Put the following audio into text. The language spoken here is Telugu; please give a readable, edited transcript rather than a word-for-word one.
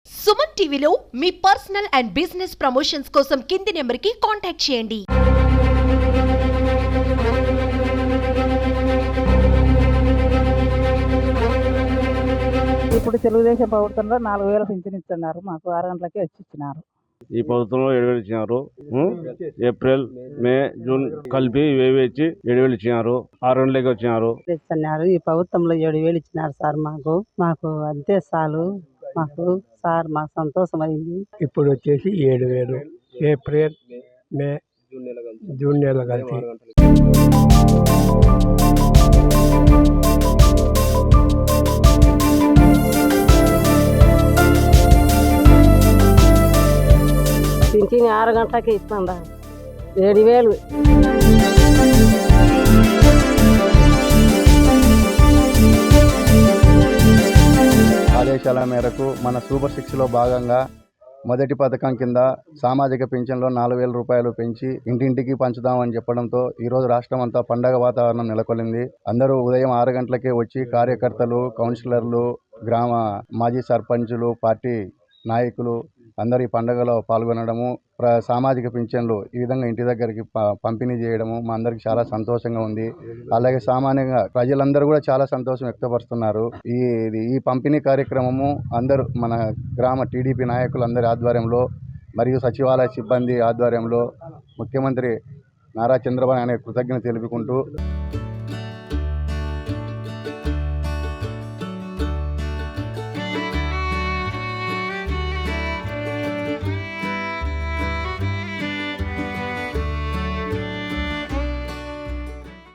సుమన్ టీవీలో మీ పర్సనల్ అండ్ బిజినెస్ ప్రమోషన్స్ కోసం కింది నెంబర్కి కాంటాక్ట్ చేయండి. ఇప్పుడు తెలుగుదేశం ప్రభుత్వంలో 4,000 పింఛన్ ఇస్తున్నారు. మాకు 6 గంటలకే వచ్చి ఇచ్చినారు. ఈ ప్రభుత్వంలో 7,000 ఇచ్చినారు. ఏప్రిల్ మే జూన్ కలిపి ఇవేవి ఇచ్చి 7,000 ఇచ్చినారు. 6 గంటలకి వచ్చినారు. ఇస్తున్నారు. ఈ ప్రభుత్వంలో 7,000 ఇచ్చినారు సార్. మాకు అంతే చాలు. మాకు సంతోషమైంది. ఇప్పుడు వచ్చేసి 7,000 ఏప్రిల్ మే జూన్ నెల కలిపి. పింఛన్ 6 గంటలకే ఇస్తాండా 7,000. ఆదేశాల మేరకు మన సూపర్ 6లో భాగంగా మొదటి పథకం కింద సామాజిక పింఛన్లో 4,000 రూపాయలు పెంచి ఇంటింటికి పంచుదామని చెప్పడంతో ఈరోజు రాష్ట్రం అంతా పండగ వాతావరణం నెలకొల్లింది. అందరూ ఉదయం 6 గంటలకే వచ్చి కార్యకర్తలు, కౌన్సిలర్లు, గ్రామ మాజీ సర్పంచులు, పార్టీ నాయకులు అందరూ ఈ పండుగలో పాల్గొనడము, సామాజిక పింఛన్లు ఈ విధంగా ఇంటి దగ్గరికి పంపిణీ చేయడము మా అందరికి చాలా సంతోషంగా ఉంది. అలాగే సామాన్యంగా ప్రజలందరూ కూడా చాలా సంతోషం వ్యక్తపరుస్తున్నారు. ఈ పంపిణీ కార్యక్రమము అందరూ మన గ్రామ టీడీపీ నాయకులు అందరి ఆధ్వర్యంలో మరియు సచివాలయ సిబ్బంది ఆధ్వర్యంలో ముఖ్యమంత్రి నారా చంద్రబాబు నాయుడు కృతజ్ఞత తెలుపుకుంటూ